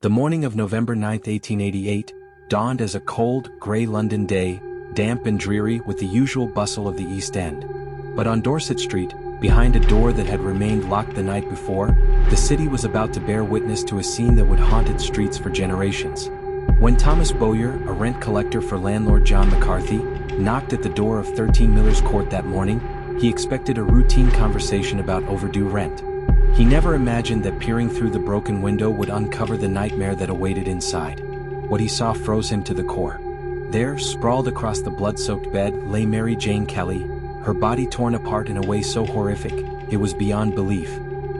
The morning of November 9, 1888, dawned as a cold, grey London day, damp and dreary with the usual bustle of the East End. But on Dorset Street, behind a door that had remained locked the night before, the city was about to bear witness to a scene that would haunt its streets for generations. When Thomas Bowyer, a rent collector for landlord John McCarthy, knocked at the door of 13 Miller's Court that morning, he expected a routine conversation about overdue rent. He never imagined that peering through the broken window would uncover the nightmare that awaited inside. What he saw froze him to the core. There, sprawled across the blood-soaked bed, lay Mary Jane Kelly, her body torn apart in a way so horrific, it was beyond belief.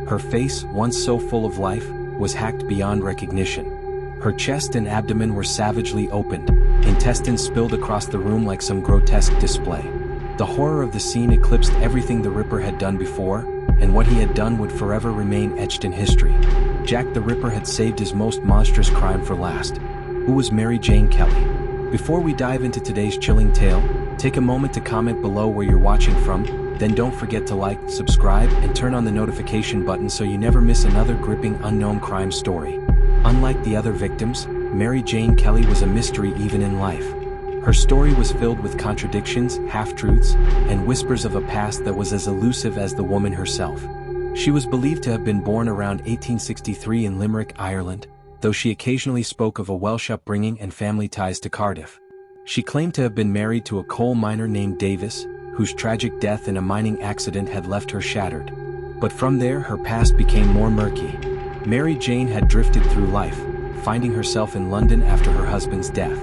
Her face, once so full of life, was hacked beyond recognition. Her chest and abdomen were savagely opened, intestines spilled across the room like some grotesque display. The horror of the scene eclipsed everything the Ripper had done before, and what he had done would forever remain etched in history. Jack the Ripper had saved his most monstrous crime for last. Who was Mary Jane Kelly? Before we dive into today's chilling tale, take a moment to comment below where you're watching from, then don't forget to like, subscribe, and turn on the notification button so you never miss another gripping unknown crime story. Unlike the other victims, Mary Jane Kelly was a mystery even in life. Her story was filled with contradictions, half-truths, and whispers of a past that was as elusive as the woman herself. She was believed to have been born around 1863 in Limerick, Ireland, though she occasionally spoke of a Welsh upbringing and family ties to Cardiff. She claimed to have been married to a coal miner named Davis, whose tragic death in a mining accident had left her shattered. But from there, her past became more murky. Mary Jane had drifted through life, finding herself in London after her husband's death.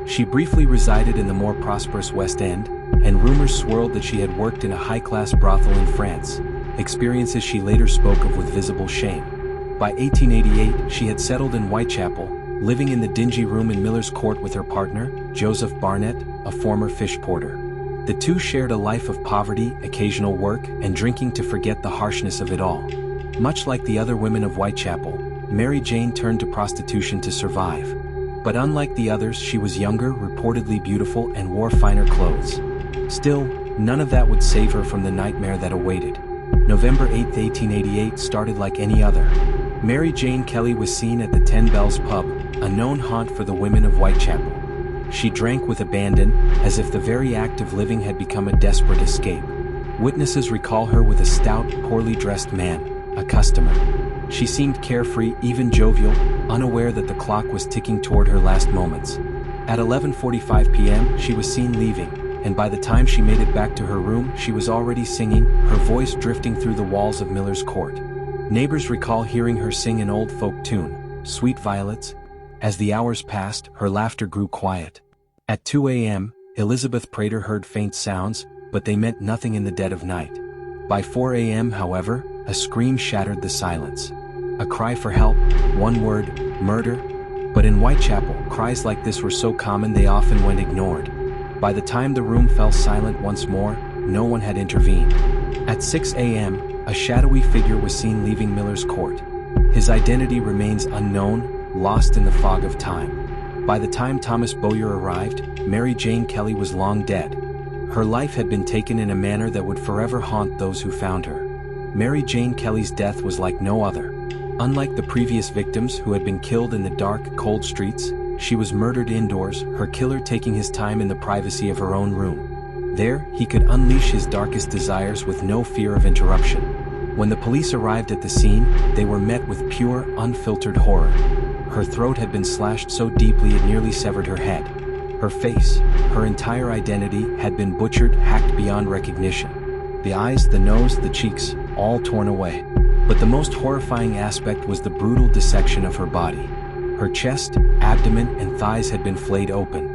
She briefly resided in the more prosperous West End, and rumors swirled that she had worked in a high-class brothel in France, experiences she later spoke of with visible shame. By 1888, she had settled in Whitechapel, living in the dingy room in Miller's Court with her partner, Joseph Barnett, a former fish porter. The two shared a life of poverty, occasional work, and drinking to forget the harshness of it all. Much like the other women of Whitechapel, Mary Jane turned to prostitution to survive. But unlike the others, she was younger, reportedly beautiful, and wore finer clothes. Still, none of that would save her from the nightmare that awaited. November 8, 1888 started like any other. Mary Jane Kelly was seen at the 10 Bells pub, a known haunt for the women of Whitechapel. She drank with abandon, as if the very act of living had become a desperate escape. Witnesses recall her with a stout, poorly dressed man, a customer. She seemed carefree, even jovial, unaware that the clock was ticking toward her last moments. At 11:45 p.m., she was seen leaving, and by the time she made it back to her room, she was already singing, her voice drifting through the walls of Miller's Court. Neighbors recall hearing her sing an old folk tune, Sweet Violets. As the hours passed, her laughter grew quiet. At 2 a.m., Elizabeth Prater heard faint sounds, but they meant nothing in the dead of night. By 4 a.m., however, a scream shattered the silence. A cry for help, one word, murder. But in Whitechapel, cries like this were so common they often went ignored. By the time the room fell silent once more, no one had intervened. At 6 a.m., a shadowy figure was seen leaving Miller's Court. His identity remains unknown, lost in the fog of time. By the time Thomas Bowyer arrived, Mary Jane Kelly was long dead. Her life had been taken in a manner that would forever haunt those who found her. Mary Jane Kelly's death was like no other. Unlike the previous victims who had been killed in the dark, cold streets, she was murdered indoors, her killer taking his time in the privacy of her own room. There, he could unleash his darkest desires with no fear of interruption. When the police arrived at the scene, they were met with pure, unfiltered horror. Her throat had been slashed so deeply it nearly severed her head. Her face, her entire identity, had been butchered, hacked beyond recognition. The eyes, the nose, the cheeks, all torn away. But the most horrifying aspect was the brutal dissection of her body. Her chest, abdomen, and thighs had been flayed open.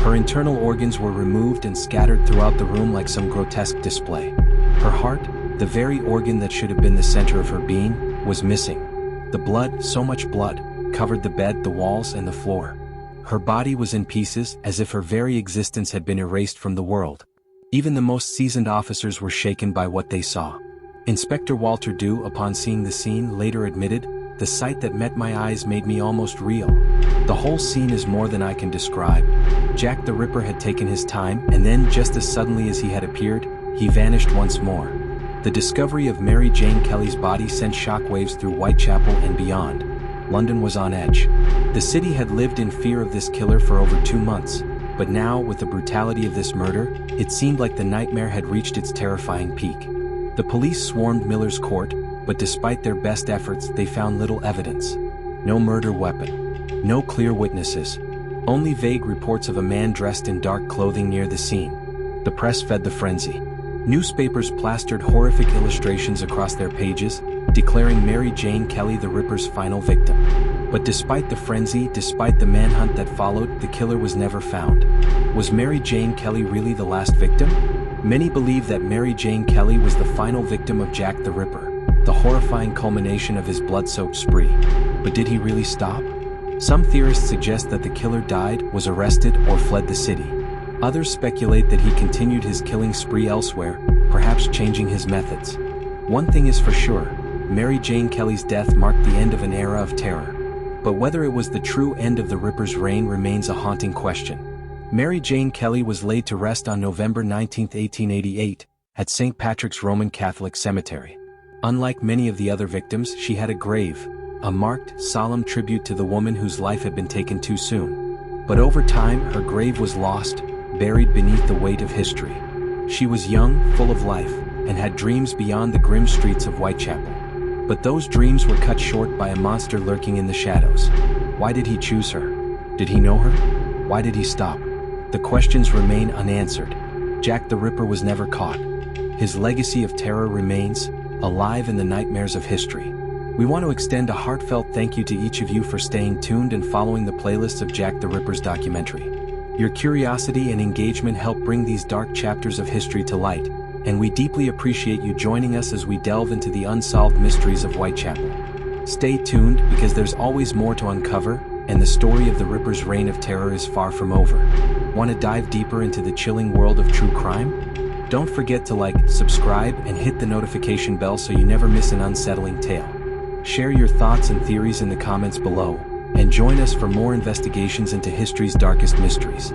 Her internal organs were removed and scattered throughout the room like some grotesque display. Her heart, the very organ that should have been the center of her being, was missing. The blood, so much blood, covered the bed, the walls, and the floor. Her body was in pieces, as if her very existence had been erased from the world. Even the most seasoned officers were shaken by what they saw. Inspector Walter Dew, upon seeing the scene, later admitted, "The sight that met my eyes made me almost reel. The whole scene is more than I can describe." Jack the Ripper had taken his time, and then, just as suddenly as he had appeared, he vanished once more. The discovery of Mary Jane Kelly's body sent shockwaves through Whitechapel and beyond. London was on edge. The city had lived in fear of this killer for over 2 months, but now, with the brutality of this murder, it seemed like the nightmare had reached its terrifying peak. The police swarmed Miller's court, but despite their best efforts, they found little evidence. No murder weapon. No clear witnesses. Only vague reports of a man dressed in dark clothing near the scene. The press fed the frenzy. Newspapers plastered horrific illustrations across their pages, declaring Mary Jane Kelly the Ripper's final victim. But despite the frenzy, despite the manhunt that followed, the killer was never found. Was Mary Jane Kelly really the last victim? Many believe that Mary Jane Kelly was the final victim of Jack the Ripper, the horrifying culmination of his blood-soaked spree. But did he really stop? Some theorists suggest that the killer died, was arrested, or fled the city. Others speculate that he continued his killing spree elsewhere, perhaps changing his methods. One thing is for sure, Mary Jane Kelly's death marked the end of an era of terror. But whether it was the true end of the Ripper's reign remains a haunting question. Mary Jane Kelly was laid to rest on November 19, 1888, at St. Patrick's Roman Catholic Cemetery. Unlike many of the other victims, she had a grave, a marked, solemn tribute to the woman whose life had been taken too soon. But over time, her grave was lost, buried beneath the weight of history. She was young, full of life, and had dreams beyond the grim streets of Whitechapel. But those dreams were cut short by a monster lurking in the shadows. Why did he choose her? Did he know her? Why did he stop? The questions remain unanswered. Jack the Ripper was never caught. His legacy of terror remains, alive in the nightmares of history. We want to extend a heartfelt thank you to each of you for staying tuned and following the playlists of Jack the Ripper's documentary. Your curiosity and engagement help bring these dark chapters of history to light, and we deeply appreciate you joining us as we delve into the unsolved mysteries of Whitechapel. Stay tuned, because there's always more to uncover, and the story of the Ripper's reign of terror is far from over. Want to dive deeper into the chilling world of true crime? Don't forget to like, subscribe, and hit the notification bell so you never miss an unsettling tale. Share your thoughts and theories in the comments below, and join us for more investigations into history's darkest mysteries.